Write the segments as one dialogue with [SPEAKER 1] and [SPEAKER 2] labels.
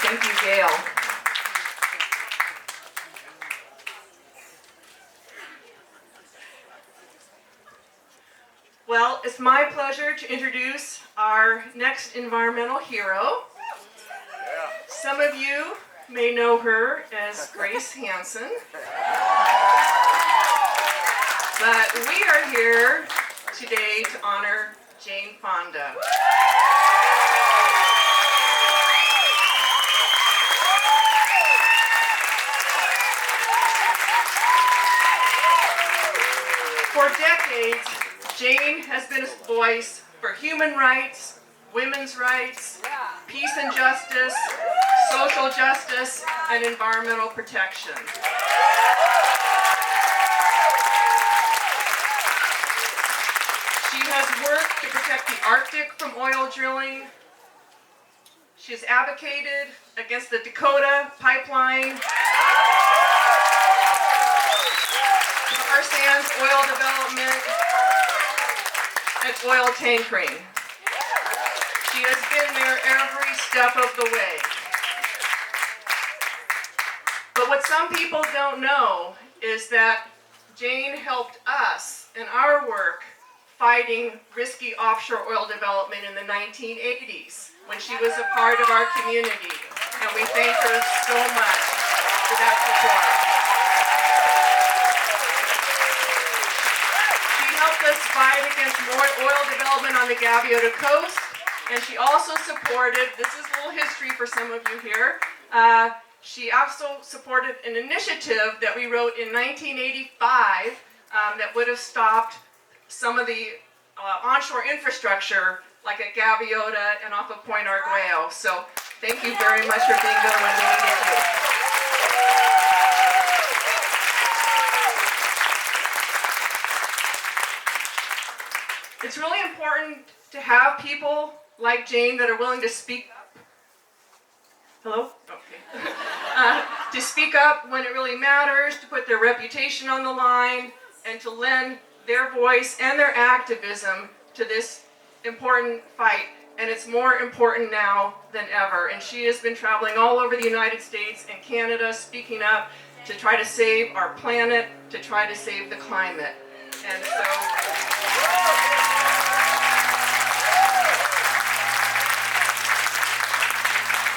[SPEAKER 1] Thank you, Gail. Well, it's my pleasure to introduce our next environmental hero. Some of you may know her as Grace Hansen, but we are here today to honor Jane Fonda. For decades, Jane has been a voice for human rights, women's rights, peace and justice, social justice, and environmental protection. She has worked to protect the Arctic from oil drilling. She has advocated against the Dakota pipeline, tar sands oil development, and oil tankering. She has been there every step of the way. But what some people don't know is that Jane helped us in our work fighting risky offshore oil development in the 1980s when she was a part of our community. And we thank her so much for that support. She helped us fight against more oil development on the Gaviota Coast, and she also supported, this is a little history for some of you here, she also supported an initiative that we wrote in 1985 that would have stopped some of the onshore infrastructure like at Gaviota and off of Point Arguello. So thank you very much for being there when we needed you. It's really important to have people like Jane that are willing to speak up. Hello? Okay. To speak up when it really matters, to put their reputation on the line, and to lend their voice and their activism to this important fight. And it's more important now than ever. And she has been traveling all over the United States and Canada, speaking up to try to save our planet, to try to save the climate. And so,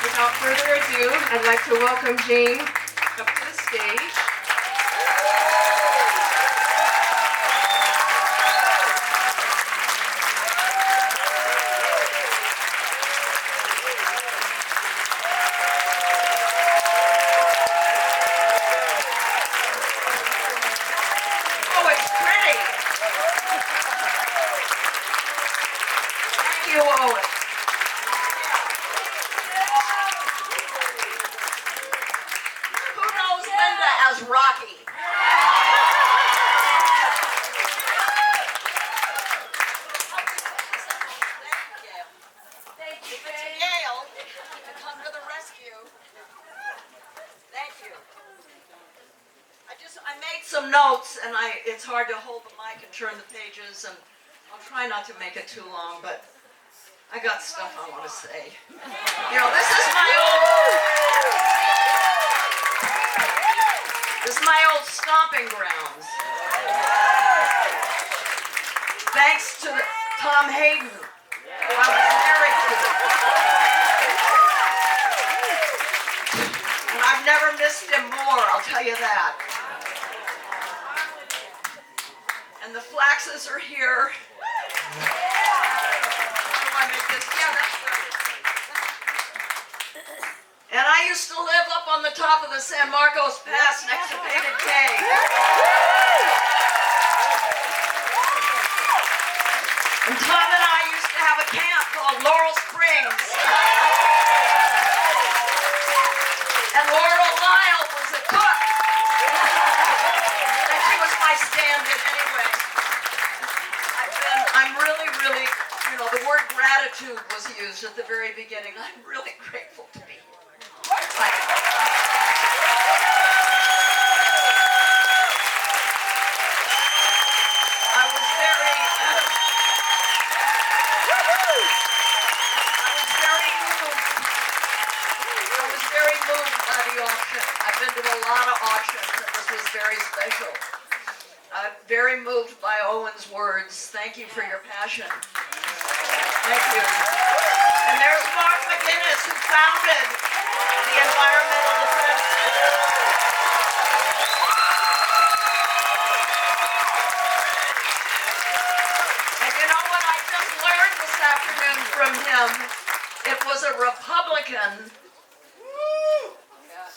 [SPEAKER 1] without further ado, I'd like to welcome Jane up to the stage.
[SPEAKER 2] Rocky. Thank you, Gail, to come to the rescue. Thank you. I made some notes, and it's hard to hold the mic and turn the pages, and I'll try not to make it too long, but I got stuff I want to say. You know, this is my old stomping grounds. Thanks to Tom Hayden, who I was married to. And I've never missed him more, I'll tell you that. And the Flaxes are here. How do I make this? Yeah, that's right. And I used to live up on the top of the San Marcos Pass next to Painted Cave. And Tom and I used to have a camp called Laurel Springs. And Laurel Lyle was a cook. And she was my stand-in anyway. I'm really, you know, the word gratitude was used at the very beginning. I'm really grateful to be here. I was very very moved by Owen's words. Thank you for your passion. Thank you. And there's Mark McGinnis, who founded the Environmental Defense Center. And you know what I just learned this afternoon from him? It was a Republican.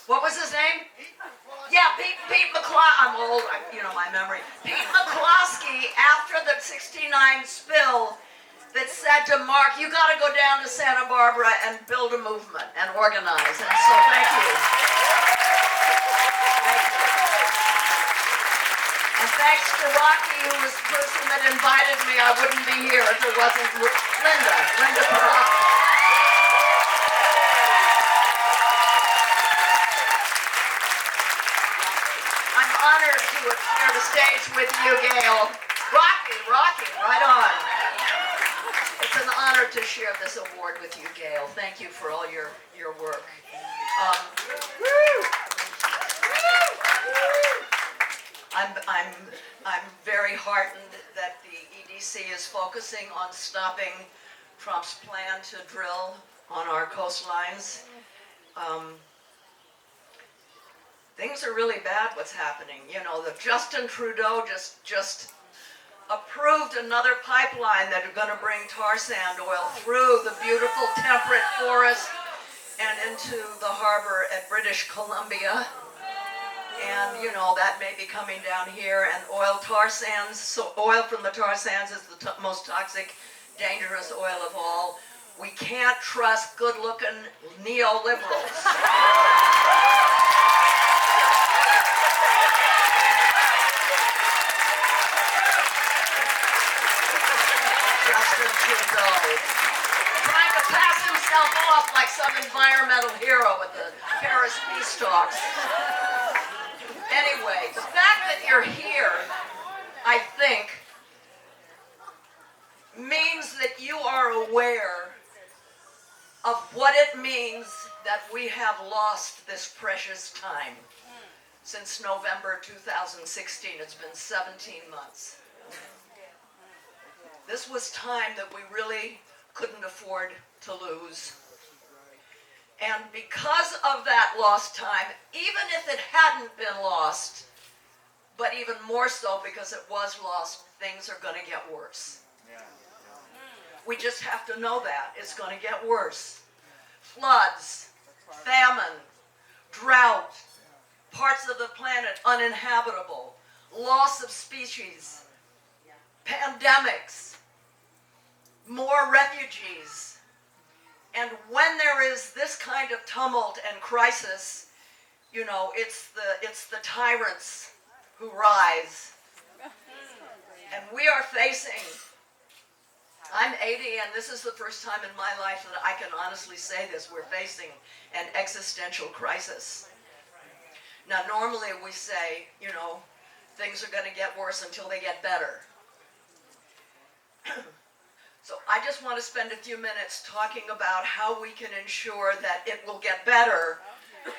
[SPEAKER 2] What was his name? Yeah, Pete McCloskey. I'm old, my memory. Pete McCloskey, after the '69 spill, that said to Mark, you got to go down to Santa Barbara and build a movement and organize. And so thank you. Thank you. And thanks to Rocky, who was the person that invited me. I wouldn't be here if it wasn't Linda Perrotta. I'm honored to share the stage with you, Gail. Rocky, right on. It's an honor to share this award with you, Gail. Thank you for all your work. I'm very heartened that the EDC is focusing on stopping Trump's plan to drill on our coastlines. Things are really bad what's happening. The Justin Trudeau just approved another pipeline that are going to bring tar sand oil through the beautiful temperate forest and into the harbor at British Columbia. And, that may be coming down here. And oil from the tar sands is the most toxic, dangerous oil of all. We can't trust good-looking neoliberals. Trying to pass himself off like some environmental hero at the Paris peace talks. Anyway, the fact that you're here, I think, means that you are aware of what it means that we have lost this precious time. Since November 2016, it's been 17 months. This was time that we really couldn't afford to lose. And because of that lost time, even if it hadn't been lost, but even more so because it was lost, things are going to get worse. We just have to know that. It's going to get worse. Floods, famine, drought, parts of the planet uninhabitable, loss of species, pandemics, more refugees. And when there is this kind of tumult and crisis, it's the tyrants who rise. And we are facing, I'm 80 and this is the first time in my life that I can honestly say this, we're facing an existential crisis. Now normally we say, things are going to get worse until they get better. So I just want to spend a few minutes talking about how we can ensure that it will get better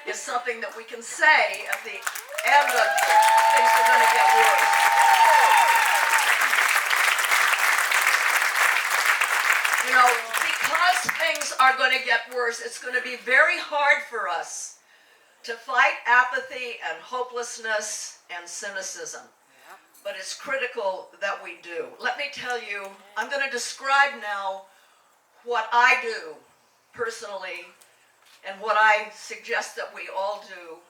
[SPEAKER 2] is something that we can say at the end of things are going to get worse. Because things are going to get worse, it's going to be very hard for us to fight apathy and hopelessness and cynicism. But it's critical that we do. Let me tell you, I'm going to describe now what I do personally and what I suggest that we all do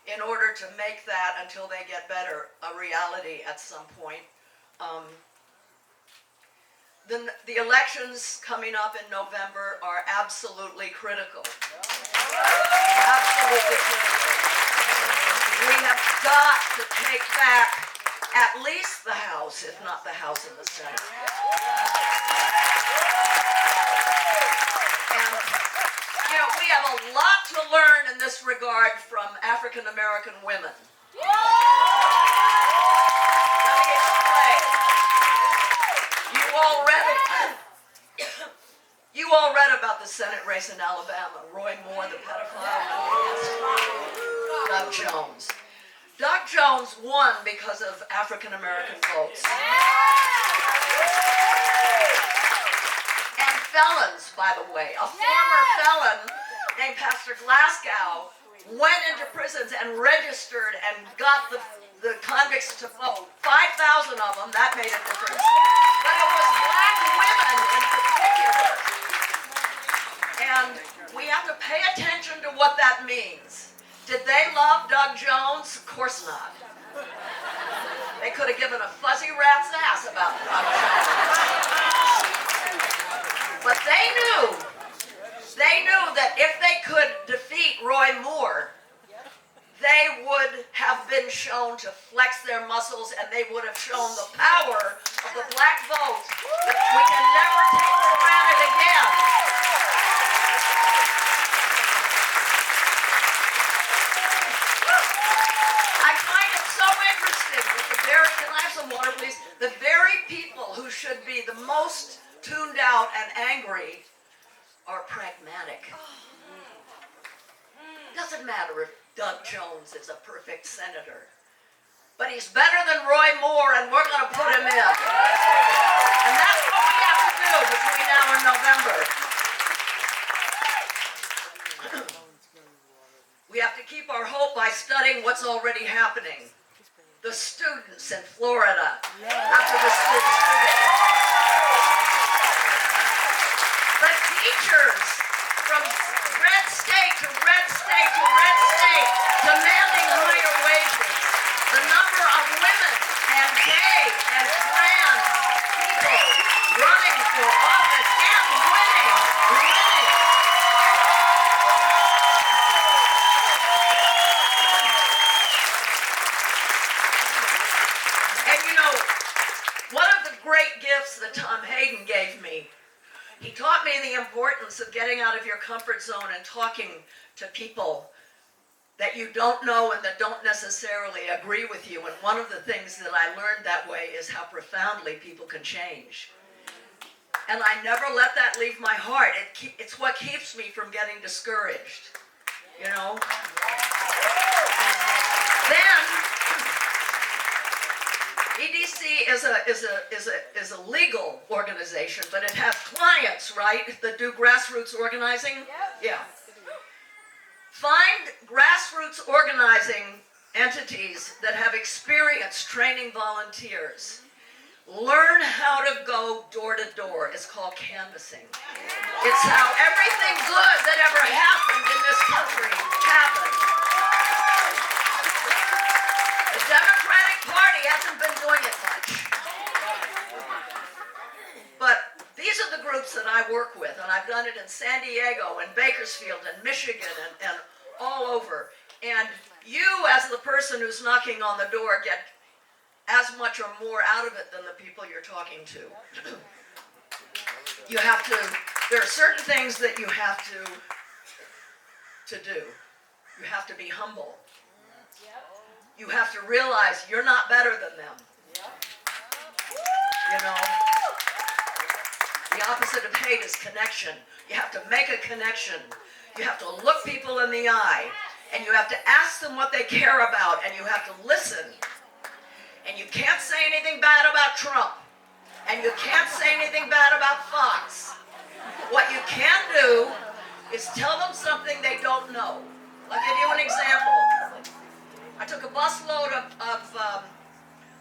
[SPEAKER 2] in order to make that, until they get better, a reality at some point. The elections coming up in November are absolutely critical. Absolutely critical. We have got to take back at least the House, if not the House and the Senate. And, we have a lot to learn in this regard from African American women. Let me explain. You all read about the Senate race in Alabama, Roy Moore, the pedophile, against Doug Jones. Doug Jones won because of African American votes. And felons, by the way. A former felon named Pastor Glasgow went into prisons and registered and got the convicts to vote. 5,000 of them, that made a difference. But it was black women in particular. And we have to pay attention to what that means. Did they love Doug Jones? Of course not. They could have given a fuzzy rat's ass about Doug Jones. But they knew that if they could defeat Roy Moore, they would have been shown to flex their muscles, and they would have shown the power of the black vote that we can never take for granted again. I find it so interesting that can I have some water, please? The very people who should be the most tuned out and angry are pragmatic. Doesn't matter if Doug Jones is a perfect senator, but he's better than Roy Moore, and we're going to put him in. And that's what we have to do between now and November. We have to keep our hope by studying what's already happening. The students in Florida, after the school shooting. The teachers from red state to red state to red state demanding higher wages. The number of women and gay and trans people running for office and winning. And you know, one of the great gifts that Tom Hayden gave me, he taught me the importance of getting out of your comfort zone and talking to people that you don't know and that don't necessarily agree with you. And one of the things that I learned that way is how profoundly people can change. And I never let that leave my heart. It's what keeps me from getting discouraged, you know? Then, EDC is a legal organization, but it has clients, right, that do grassroots organizing? Yeah. Find grassroots organizing entities that have experience training volunteers. Learn how to go door to door. It's called canvassing. It's how everything good that ever happened in this country happened. The Democratic Party hasn't been doing it much. But these are the groups that I work with, and I've done it in San Diego and Bakersfield and Michigan and all over. And you, as the person who's knocking on the door, get as much or more out of it than the people you're talking to. You have to, there are certain things that you have to do. You have to be humble. You have to realize you're not better than them. You know? The opposite of hate is connection. You have to make a connection. You have to look people in the eye, and you have to ask them what they care about, and you have to listen. And you can't say anything bad about Trump, and you can't say anything bad about Fox. What you can do is tell them something they don't know. I'll give you an example. I took a busload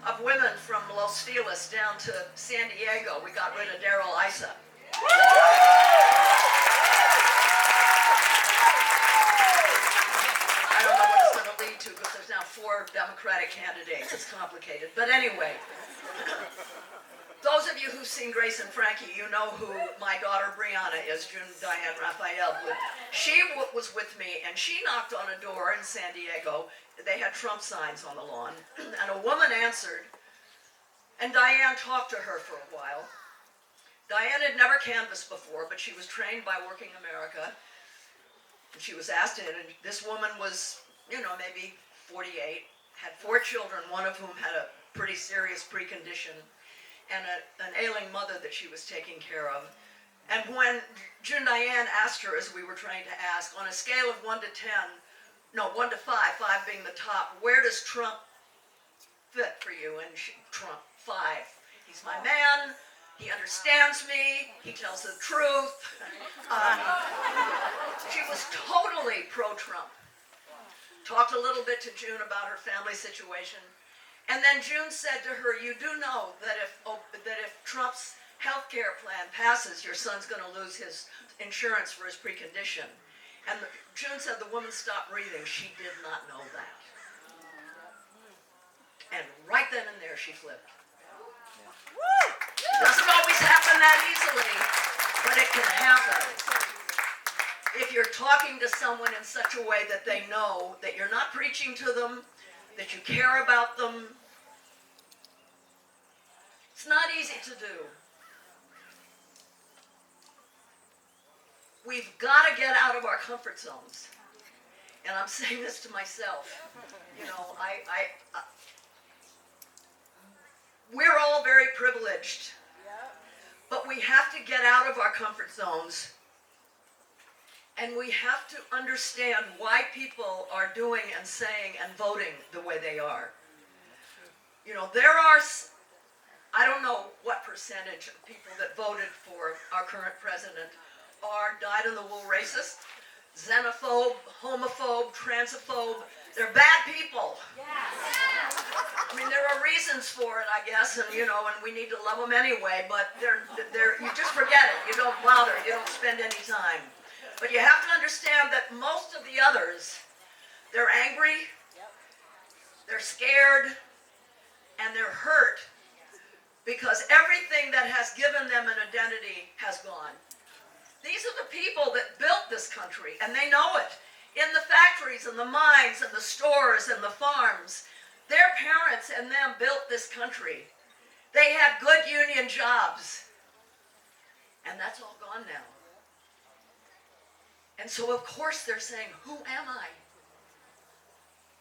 [SPEAKER 2] of women from Los Feliz down to San Diego. We got rid of Darrell Issa. I don't know what it's going to lead to because there's now 4 Democratic candidates. It's complicated. But anyway, those of you who've seen Grace and Frankie, you know who my daughter Brianna is, June Diane Raphael. She was with me, and she knocked on a door in San Diego. They had Trump signs on the lawn, and a woman answered, and Diane talked to her for a while. Diane had never canvassed before, but she was trained by Working America. And she was asked in, and this woman was, you know, maybe 48, had 4 children, one of whom had a pretty serious precondition, and an ailing mother that she was taking care of. And when June Diane asked her, as we were trained to ask, on a scale of 1 to 10, no, 1 to 5, 5 being the top. Where does Trump fit for you? And Trump, 5. He's my man. He understands me. He tells the truth. She was totally pro-Trump. Talked a little bit to June about her family situation. And then June said to her, you do know that if Trump's health care plan passes, your son's going to lose his insurance for his precondition. And June said the woman stopped breathing. She did not know that. And right then and there, she flipped. It doesn't always happen that easily, but it can happen. If you're talking to someone in such a way that they know that you're not preaching to them, that you care about them, it's not easy to do. We've got to get out of our comfort zones. And I'm saying this to myself. You know, we're all very privileged. But we have to get out of our comfort zones. And we have to understand why people are doing and saying and voting the way they are. You know, there are, I don't know what percentage of people that voted for our current president are dyed-in-the-wool racist, xenophobe, homophobe, transphobe. They're bad people. I mean, there are reasons for it, I guess, and you know, and we need to love them anyway, but you just forget it. You don't bother. You don't spend any time. But you have to understand that most of the others, they're angry, they're scared, and they're hurt because everything that has given them an identity has gone. These are the people that built this country, and they know it. In the factories and the mines and the stores and the farms, their parents and them built this country. They had good union jobs, and that's all gone now. And so, of course, they're saying, who am I?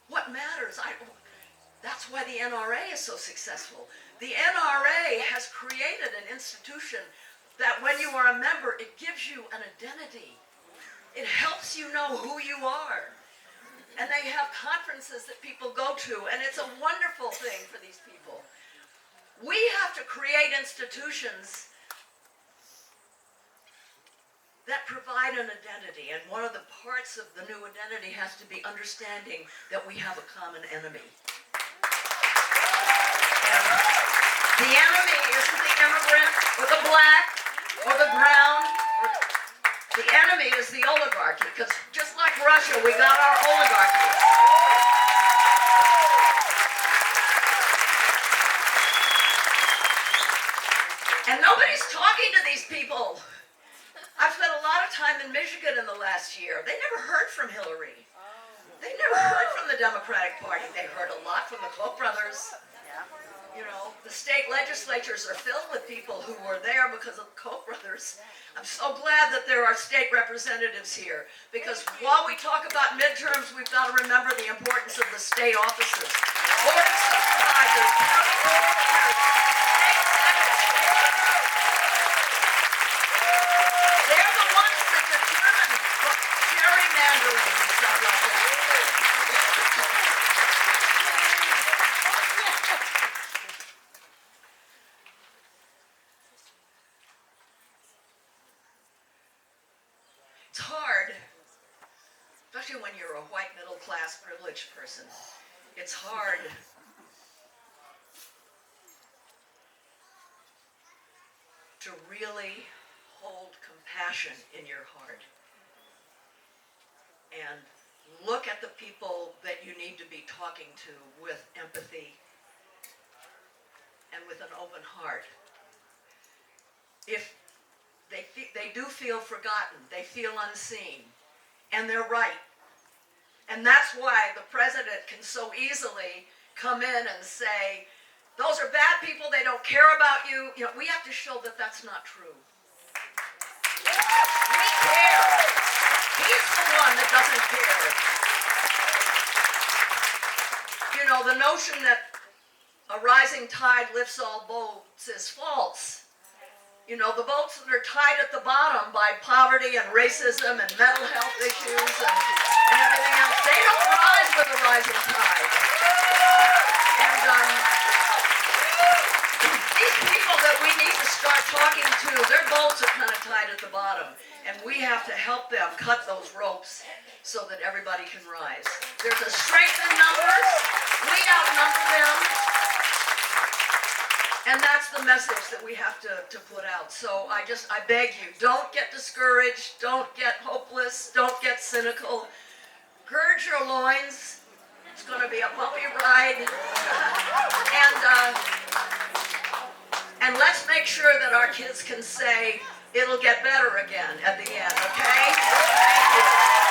[SPEAKER 2] What matters? That's why the NRA is so successful. The NRA has created an institution that when you are a member, it gives you an identity. It helps you know who you are. And they have conferences that people go to, and it's a wonderful thing for these people. We have to create institutions that provide an identity, and one of the parts of the new identity has to be understanding that we have a common enemy. And the enemy isn't the immigrant, or the black, or the brown. The enemy is the oligarchy, because just like Russia, we got our oligarchy. And nobody's talking to these people. I've spent a lot of time in Michigan in the last year. They never heard from Hillary. They never heard from the Democratic Party. They heard a lot from the Koch brothers. You know, the state legislatures are filled with people who were there because of the Koch brothers. I'm so glad that there are state representatives here, because while we talk about midterms, we've got to remember the importance of the state offices. Board of Supervisors, county commissioners, state senators. They're the ones that determine gerrymandering and stuff like that. It's hard, especially when you're a white middle-class privileged person. It's hard to really hold compassion in your heart and look at the people that you need to be talking to with empathy and with an open heart. If they do feel forgotten, they feel unseen, and they're right. And that's why the president can so easily come in and say, those are bad people, they don't care about you. You know, we have to show that that's not true. We care. He's the one that doesn't care. You know, the notion that a rising tide lifts all boats is false. You know, the boats that are tied at the bottom by poverty and racism and mental health issues and everything else, they don't rise with the rising tide. And these people that we need to start talking to, their boats are kind of tied at the bottom. And we have to help them cut those ropes so that everybody can rise. There's a strength in numbers. We outnumber them. And that's the message that we have to put out. So I beg you, don't get discouraged, don't get hopeless, don't get cynical. Gird your loins. It's going to be a bumpy ride. And let's make sure that our kids can say, it'll get better again at the end, okay? Thank you.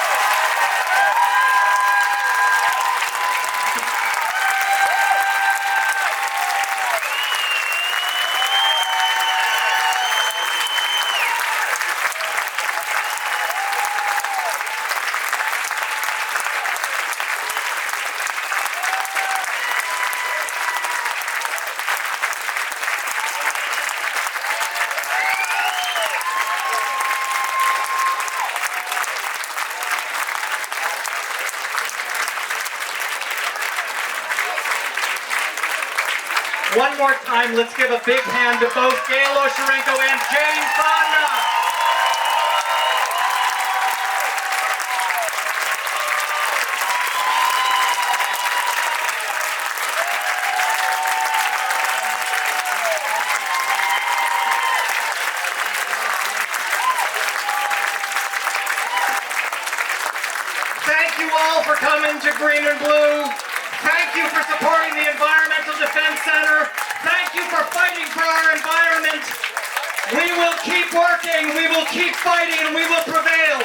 [SPEAKER 3] One more time, let's give a big hand to both Gail Osherenko and Jane Fonda. Thank you all for coming to Green and Blue. Thank you for supporting the Environmental Defense Center. Thank you for fighting for our environment. We will keep working, we will keep fighting, and we will prevail.